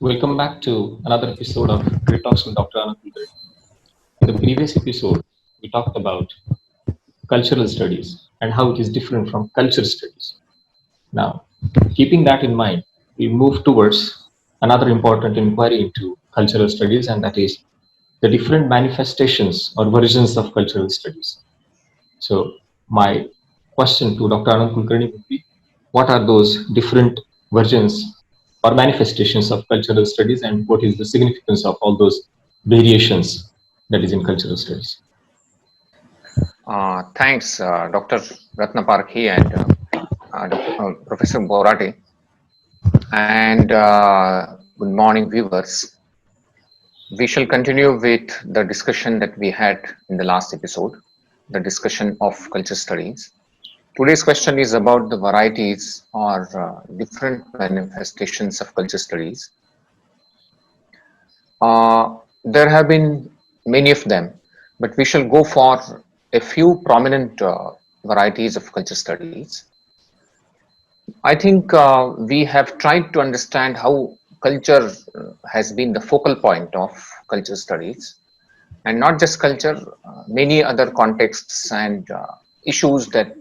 Welcome back to another episode of Great Talks with Dr. Anand Kulkarni. In the previous episode, we talked about cultural studies and how it is different from culture studies. Now, keeping that in mind, we move towards another important inquiry into cultural studies, and that is the different manifestations or versions of cultural studies. So, my question to Dr. Anand Kulkarni would be, what are those different versions or manifestations of cultural studies, and what is the significance of all those variations that is in cultural studies? Thanks, Dr. Ratnaparkhi and Professor Borati. And good morning, viewers. We shall continue with the discussion that we had in the last episode, the discussion of culture studies. Today's question is about the varieties or different manifestations of culture studies. There have been many of them, but we shall go for a few prominent varieties of culture studies. I think we have tried to understand how culture has been the focal point of culture studies, and not just culture, many other contexts and issues that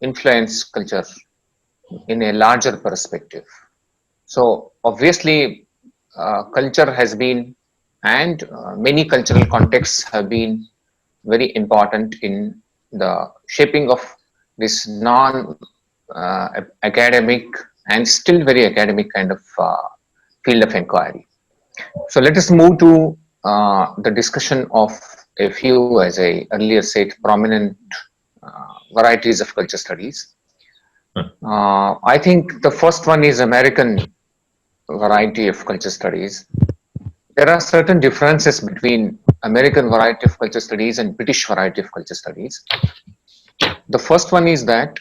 influence culture in a larger perspective. So obviously, culture has been, and many cultural contexts have been very important in the shaping of this non-academic and still very academic kind of field of inquiry. So let us move to the discussion of a few, as I earlier said, prominent varieties of culture studies. I think the first one is American variety of culture studies. There are certain differences between American variety of culture studies and British variety of culture studies. The first one is that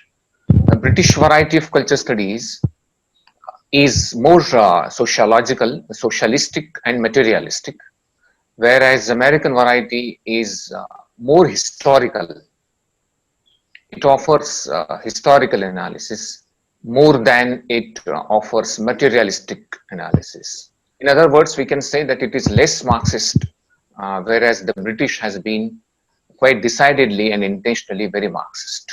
the British variety of culture studies is more sociological, socialistic and materialistic, whereas American variety is more historical. It offers historical analysis more than it offers materialistic analysis. In other words, we can say that it is less Marxist, whereas the British has been quite decidedly and intentionally very Marxist.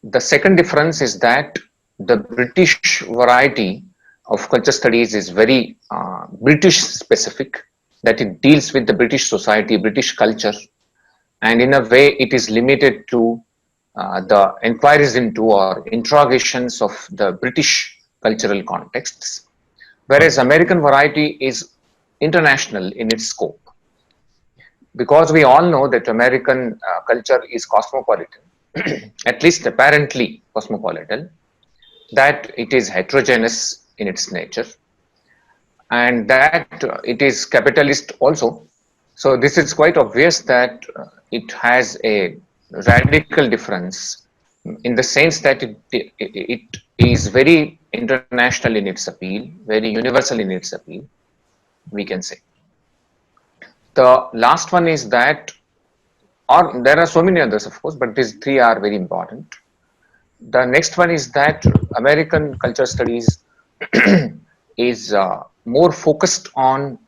The second difference is that the British variety of culture studies is very British specific, that it deals with the British society, British culture, and in a way it is limited to the inquiries into or interrogations of the British cultural contexts, whereas American variety is international in its scope. Because we all know that American culture is cosmopolitan, at least apparently cosmopolitan, that it is heterogeneous in its nature, and that it is capitalist also. So this is quite obvious that it has a radical difference in the sense that it is very international in its appeal, very universal in its appeal, we can say. The last one is that, or there are so many others of course, but these three are very important. The next one is that American culture studies is more focused on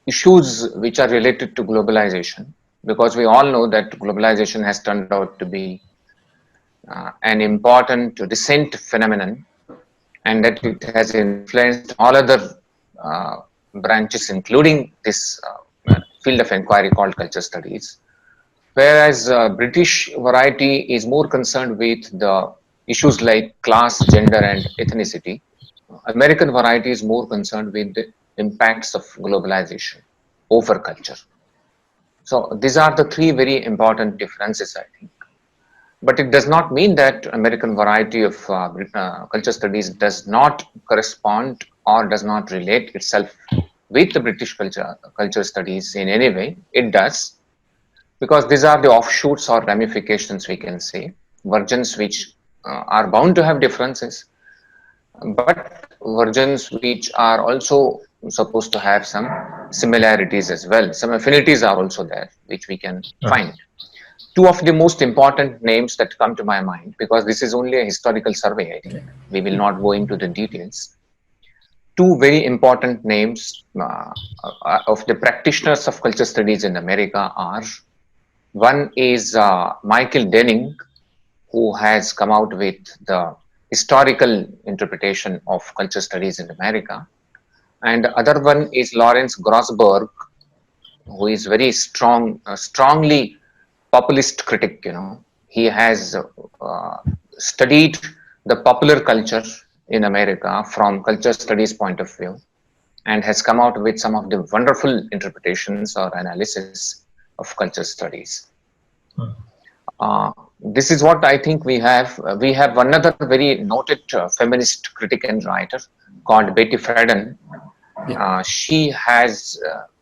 issues which are related to globalization, because we all know that globalization has turned out to be an important recent phenomenon, and that it has influenced all other branches, including this field of inquiry called culture studies. Whereas British variety is more concerned with the issues like class, gender, and ethnicity. American variety is more concerned with the impacts of globalization over culture. So these are the three very important differences, I think. But it does not mean that American variety of culture studies does not correspond or does not relate itself with the British culture studies in any way. It does, because these are the offshoots or ramifications, we can say, versions which are bound to have differences, but versions which are also supposed to have some similarities as well. Some affinities are also there, which we can find. Two of the most important names that come to my mind, because this is only a historical survey, I think, we will not go into the details. two very important names of the practitioners of culture studies in America are, one is Michael Denning, who has come out with the historical interpretation of culture studies in America. And the other one is Lawrence Grossberg, who is very strongly populist critic. He has studied the popular culture in America from culture studies point of view, and has come out with some of the wonderful interpretations or analysis of culture studies. This is what I think we have. We have another very noted feminist critic and writer called Betty Friedan. She has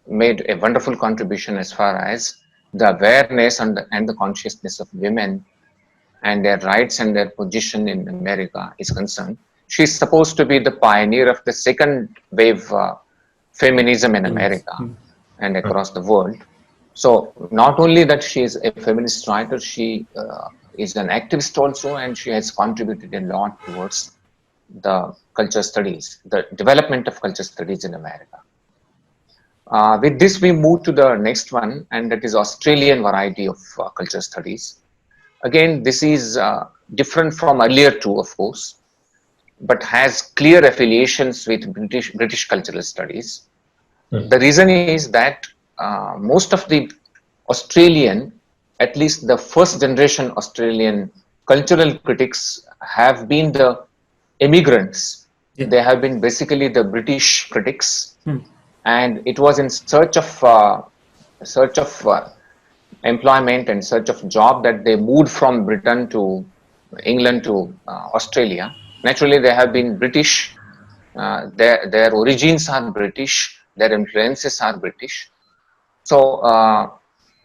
made a wonderful contribution as far as the awareness and the consciousness of women and their rights and their position in America is concerned. She's supposed to be the pioneer of the second wave feminism in America and across the world. So not only that she is a feminist writer, she is an activist also, and she has contributed a lot towards the culture studies, the development of culture studies in America. With this, we move to the next one, and that is Australian variety of culture studies. Again, this is different from earlier two, of course, but has clear affiliations with British cultural studies. The reason is that most of the Australian, at least the first generation Australian cultural critics have been the immigrants. They have been basically the British critics, and it was in search of employment and search of job that they moved from Britain to England to Australia. Naturally, they have been British. Their origins are British. Their influences are British. So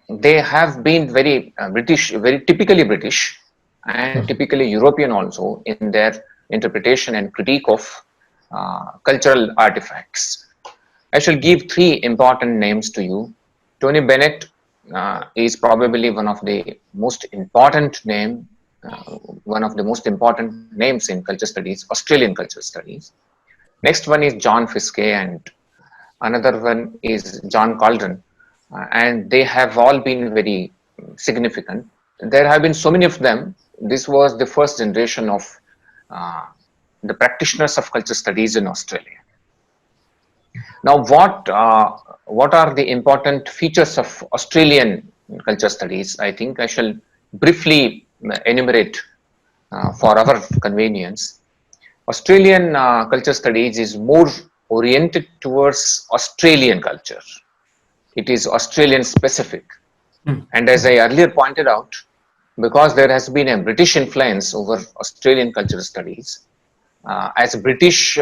they have been very British, very typically British, and typically European also in their interpretation and critique of cultural artifacts. I shall give three important names to you. Tony Bennett is probably one of the most important names in culture studies, Australian culture studies. Next one is John Fiske, and another one is John Caldron, and they have all been very significant. There have been so many of them. This was the first generation of the practitioners of culture studies in Australia. Now, what are the important features of Australian culture studies? I think I shall briefly enumerate for our convenience. Australian culture studies is more oriented towards Australian culture. It is Australian specific. And as I earlier pointed out, because there has been a British influence over Australian cultural studies, as British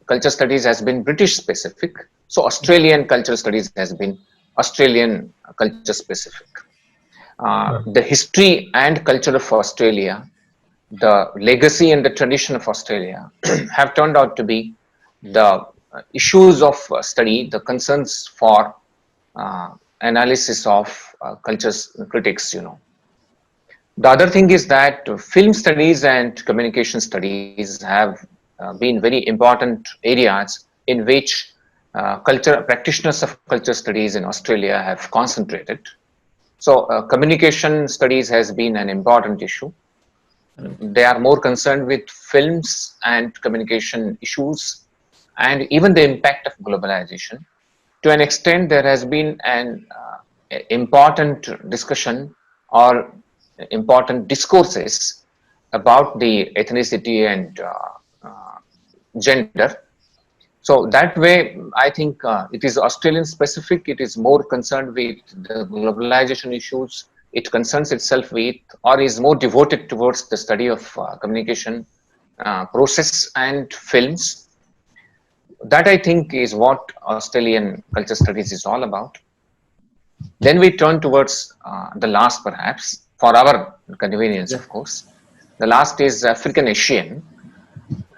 culture studies has been British specific, so Australian cultural studies has been Australian culture specific. The history and culture of Australia, the legacy and the tradition of Australia have turned out to be the issues of study, the concerns for analysis of culture critics. The other thing is that film studies and communication studies have been very important areas in which practitioners of culture studies in Australia have concentrated. So communication studies has been an important issue. They are more concerned with films and communication issues and even the impact of globalization. To an extent, there has been an important discussion or important discourses about the ethnicity and gender. So that way, I think it is Australian specific. It is more concerned with the globalization issues. It concerns itself with or is more devoted towards the study of communication process and films. That I think is what Australian culture studies is all about. Then we turn towards the last, perhaps, for our convenience, of course. The last is African Asian,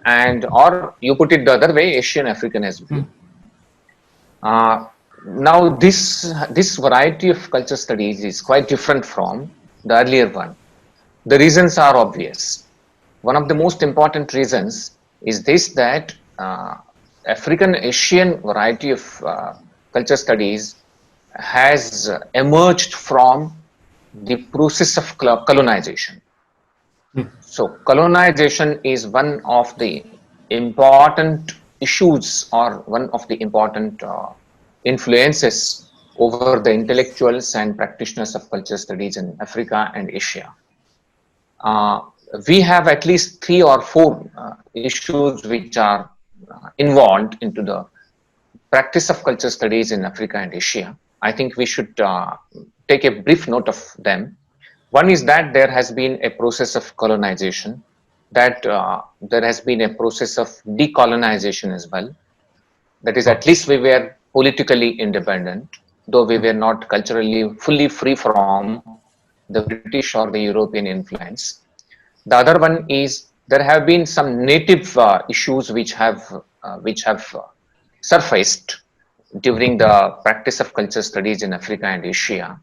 and or you put it the other way, Asian African as well. Now this variety of culture studies is quite different from the earlier one. The reasons are obvious. One of the most important reasons is this, that African Asian variety of culture studies has emerged from the process of colonization. So colonization is one of the important issues or one of the important influences over the intellectuals and practitioners of culture studies in Africa and Asia. Uh, we have at least 3 or 4 issues which are involved into the practice of culture studies in Africa and Asia. I think we should take a brief note of them. One is that there has been a process of colonization, that there has been a process of decolonization as well. That is, at least we were politically independent, though we were not culturally fully free from the British or the European influence. The other one is there have been some native issues which have surfaced during the practice of culture studies in Africa and Asia.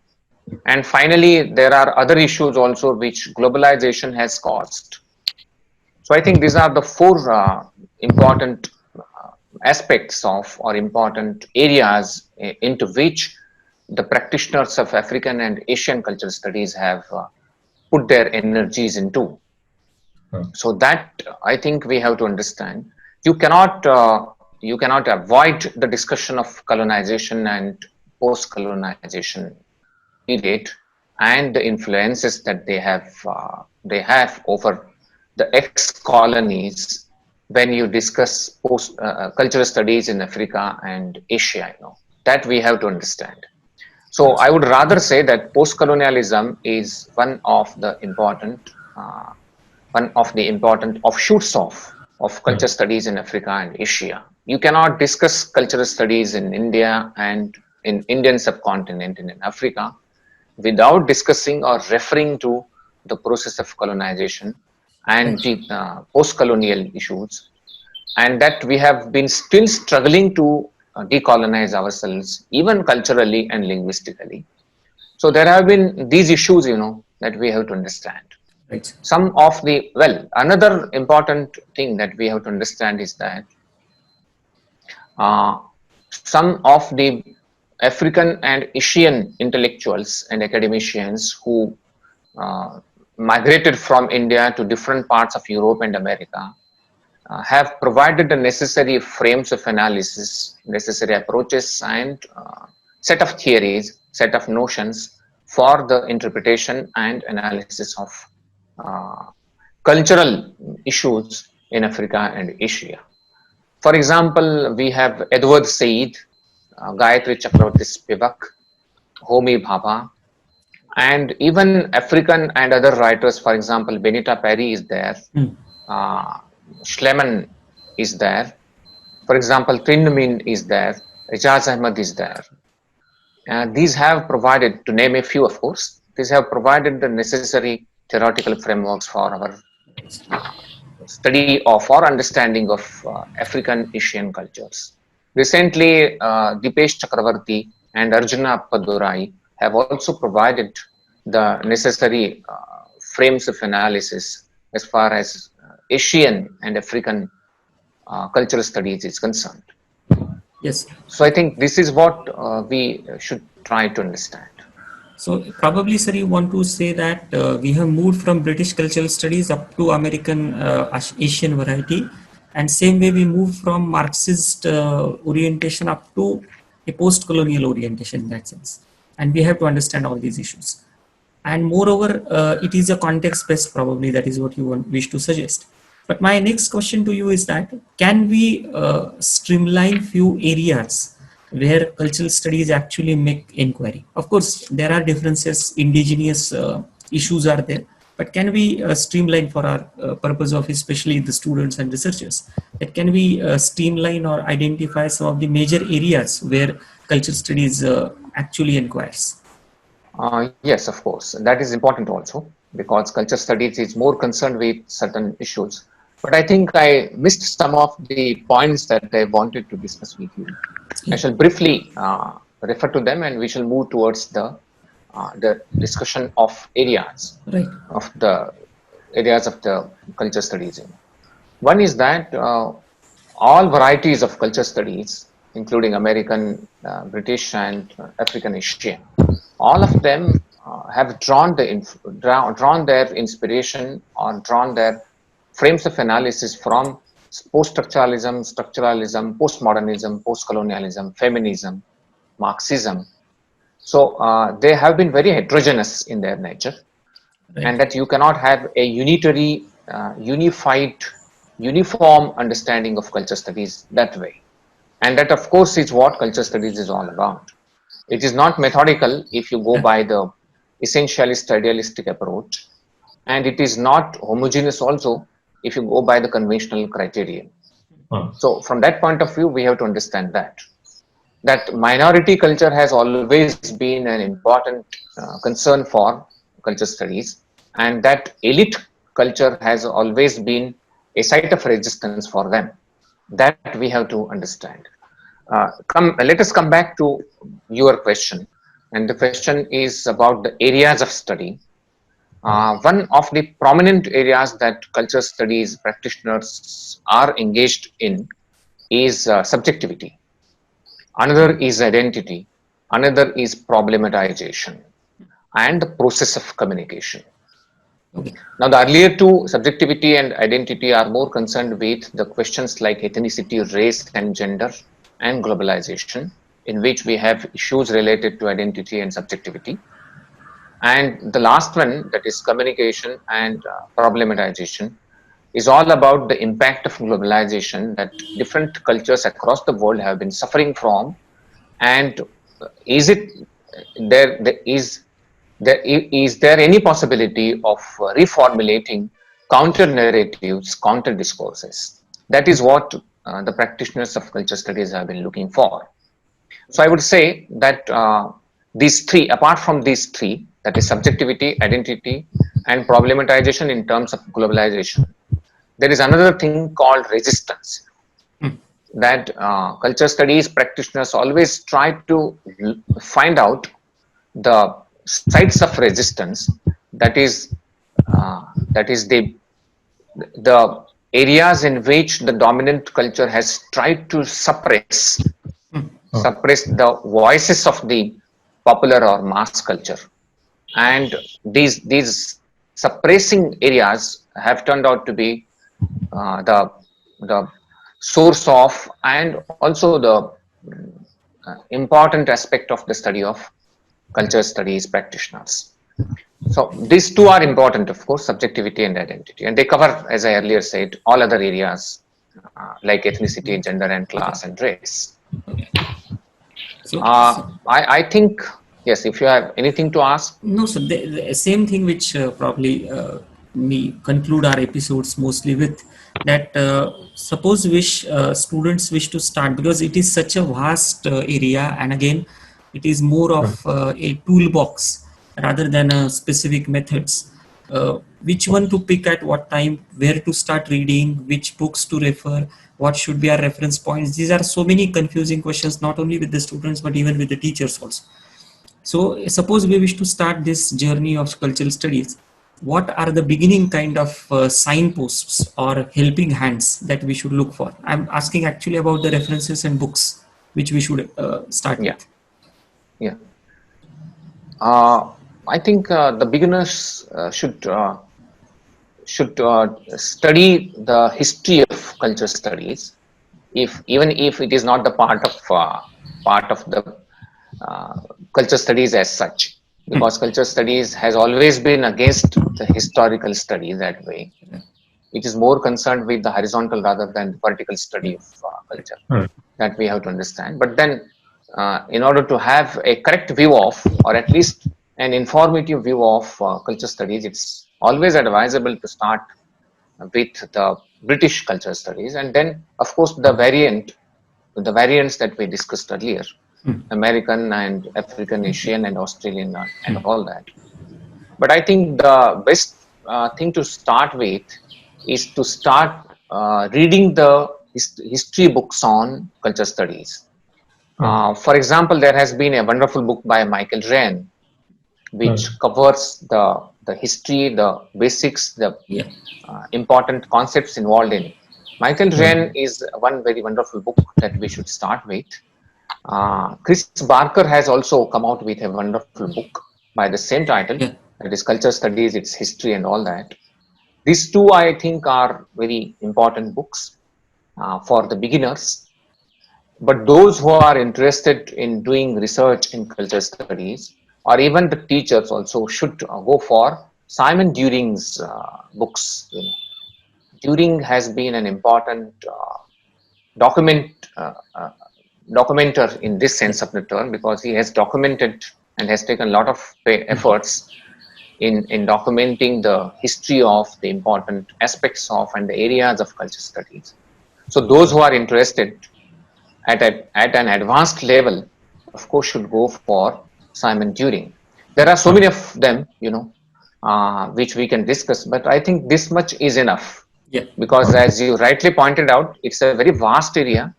And finally, there are other issues also which globalization has caused. So I think these are the 4 important aspects of or important areas into which the practitioners of African and Asian cultural studies have put their energies into. So that I think we have to understand. You cannot avoid the discussion of colonization and post-colonization period and the influences that they have over the ex-colonies when you discuss post cultural studies in Africa and Asia. That we have to understand. So I would rather say that post-colonialism is one of the important offshoots of culture studies in Africa and Asia. You cannot discuss cultural studies in India and in Indian subcontinent and in Africa without discussing or referring to the process of colonization and the post-colonial issues, and that we have been still struggling to decolonize ourselves, even culturally and linguistically. So there have been these issues, that we have to understand. Right. Another important thing that we have to understand is that some of the African and Asian intellectuals and academicians who migrated from India to different parts of Europe and America have provided the necessary frames of analysis, necessary approaches, and set of theories, set of notions for the interpretation and analysis of cultural issues in Africa and Asia. For example, we have Edward Said, Gayatri Chakravarti Spivak, Homi Bhabha, and even African and other writers. For example, Benita Perry is there, Schleman is there. For example, Trinmin is there, Ijaz Ahmad is there. These have provided, to name a few of course, these have provided the necessary theoretical frameworks for our study of or understanding of African Asian cultures. Recently, Dipesh Chakravarti and Arjuna Padurai have also provided the necessary frames of analysis as far as Asian and African cultural studies is concerned. Yes. So I think this is what we should try to understand. So probably, sir, you want to say that we have moved from British cultural studies up to American Asian variety, and same way we moved from Marxist orientation up to a post-colonial orientation in that sense. And we have to understand all these issues. And moreover, it is a context-based probably, that is what you wish to suggest. But my next question to you is that, can we streamline few areas where cultural studies actually make inquiry? Of course, there are differences, indigenous issues are there, but can we streamline for our purpose of especially the students and researchers, that can we streamline or identify some of the major areas where cultural studies actually inquires? Yes, of course. That is important also, because culture studies is more concerned with certain issues. But I think I missed some of the points that I wanted to discuss with you. I shall briefly refer to them, and we shall move towards the discussion of areas of the culture studies. One is that all varieties of culture studies, including American, British, and African Asian, all of them have drawn their inspiration or drawn their frames of analysis from post-structuralism, structuralism, postmodernism, post-colonialism, feminism, Marxism. So they have been very heterogeneous in their nature, and Right. that you cannot have a unitary, unified, uniform understanding of culture studies that way. And that, of course, is what culture studies is all about. It is not methodical if you go Yeah. by the essentialist idealistic approach, and it is not homogeneous also if you go by the conventional criterion. So from that point of view, we have to understand that minority culture has always been an important concern for culture studies, and that elite culture has always been a site of resistance for them. That we have to understand. Let us come back to your question, and the question is about the areas of study. One of the prominent areas that culture studies practitioners are engaged in is subjectivity. Another is identity. Another is problematization and the process of communication. Okay. Now, the earlier two, subjectivity and identity, are more concerned with the questions like ethnicity, race, and gender, and globalization, in which we have issues related to identity and subjectivity. And the last one, that is communication and problematization, is all about the impact of globalization that different cultures across the world have been suffering from. And is it is there any possibility of reformulating counter narratives, counter discourses? That is what the practitioners of culture studies have been looking for. So I would say that these three, apart from these three, that is subjectivity, identity, and problematization in terms of globalization, there is another thing called resistance, Hmm. that culture studies practitioners always try to find out the sites of resistance, that is the areas in which the dominant culture has tried to suppress the voices of the popular or mass culture, and these suppressing areas have turned out to be the source of, and also the important aspect of the study of culture studies practitioners. So these two are important, of course, subjectivity and identity, and they cover, as I earlier said, all other areas like ethnicity, gender, and Okay. class and race. Okay. So I think, yes, if you have anything to ask. no, so the same thing which probably me conclude our episodes mostly with, that suppose students wish to start, because it is such a vast area, and again it is more of a toolbox rather than a specific methods. Which one to pick at what time, where to start reading, which books to refer, what should be our reference points? These are so many confusing questions, not only with the students but even with the teachers also. So suppose we wish to start this journey of cultural studies, what are the beginning kind of signposts or helping hands that we should look for? I'm asking actually about the references and books which we should start Yeah, with. yeah. I think the beginners should study the history of culture studies, if even if it is not the part of the uh, culture studies as such, because culture studies has always been against the historical study that way. It is more concerned with the horizontal rather than the vertical study Yeah. of culture, that we have to understand. But then, in order to have a correct view of, or at least an informative view of culture studies, it's always advisable to start with the British culture studies, and then, of course, the variants that we discussed earlier, American and African, Asian, and Australian, and all that. But I think the best thing to start with is to start reading the history books on culture studies. For example, there has been a wonderful book by Michael Ryan, which covers the history, the basics, the Yeah. important concepts involved in it. Michael Ren is one very wonderful book that we should start with. Chris Barker has also come out with a wonderful book by the same title, Yeah. that is Culture Studies, its history and all that. These two, I think, are very important books for the beginners. But those who are interested in doing research in culture studies, or even the teachers also, should go for Simon During's books. During has been an important document documenter in this sense of the term, because he has documented and has taken a lot of efforts in documenting the history of the important aspects of and the areas of culture studies. So those who are interested at an advanced level, of course, should go for Simon During. There are so many of them, which we can discuss, but I think this much is enough, Yeah. because as you rightly pointed out, it's a very vast area.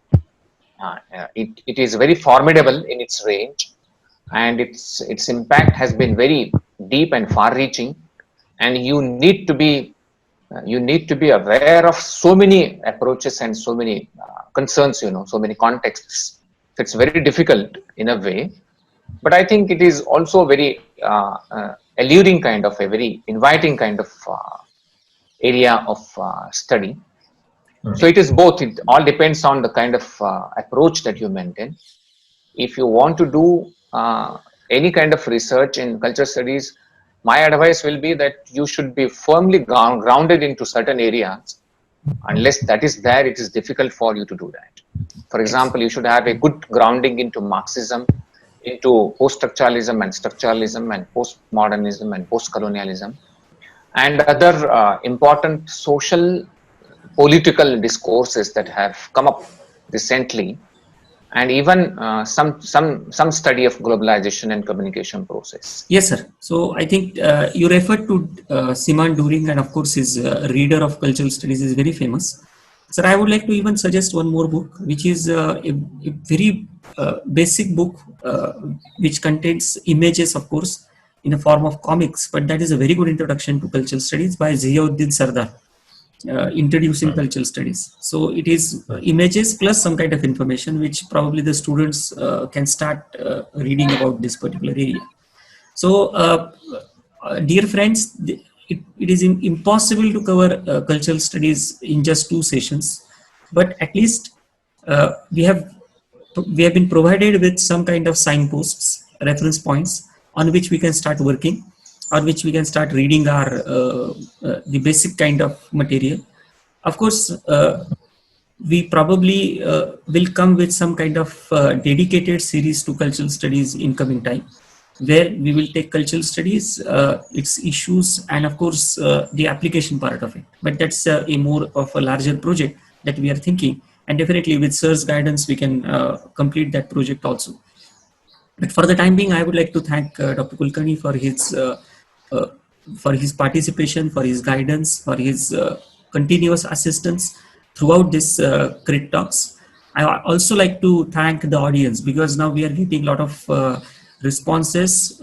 It is very formidable in its range, and its impact has been very deep and far-reaching, and you need to be aware of so many approaches and so many concerns, so many contexts. So it's very difficult in a way, but I think it is also very alluring kind of a very inviting kind of area of study. So it is both. It all depends on the kind of approach that you maintain. If you want to do any kind of research in culture studies, my advice will be that you should be firmly grounded into certain areas. Unless that is there, it is difficult for you to do that. For example, you should have a good grounding into Marxism, into post-structuralism and structuralism and postmodernism and post-colonialism, and other important social political discourses that have come up recently, and even some study of globalization and communication process. Yes, sir. So I think you referred to Simon During, and of course his reader of cultural studies is very famous. Sir, I would like to even suggest one more book, which is a very basic book, which contains images, of course, in a form of comics, but that is a very good introduction to cultural studies by Ziauddin Sardar. Introducing cultural studies. So it is images plus some kind of information which probably the students can start reading about this particular area. So dear friends, it is impossible to cover cultural studies in just 2 sessions, but at least we have been provided with some kind of signposts, reference points on which we can start working, on which we can start reading our the basic kind of material. Of course, we probably will come with some kind of dedicated series to cultural studies in coming time, where we will take cultural studies, its issues, and of course the application part of it. But that's a more of a larger project that we are thinking, and definitely with sir's guidance we can complete that project also. But for the time being, I would like to thank Dr. Kulkarni uh, for his participation, for his guidance, for his continuous assistance throughout this crit talks. I also like to thank the audience, because now we are getting a lot of responses.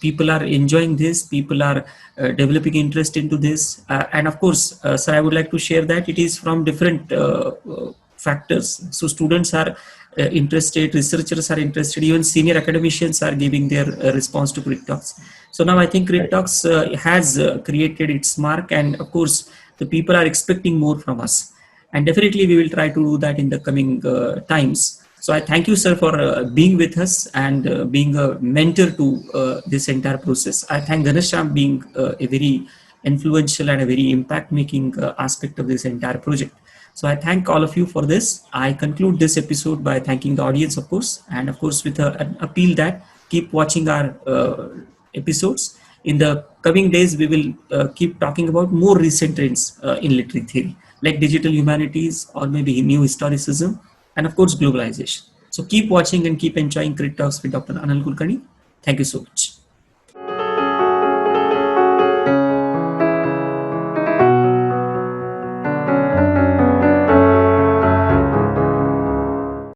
People are enjoying this. People are developing interest into this. And of course, sir, I would like to share that it is from different factors. So students are interested, researchers are interested, even senior academicians are giving their response to Crit Talks. So now I think Crit Talks has created its mark, and of course the people are expecting more from us, and definitely we will try to do that in the coming times. So I thank you, sir, for being with us and being a mentor to this entire process. I thank Ganesham being a very influential and a very impact making aspect of this entire project. So I thank all of you for this. I conclude this episode by thanking the audience, of course, and of course with an appeal that keep watching our episodes. In the coming days, we will keep talking about more recent trends in literary theory, like digital humanities or maybe new historicism, and of course globalization. So keep watching and keep enjoying Crit Talks with Dr. Anand Kulkarni. Thank you so much.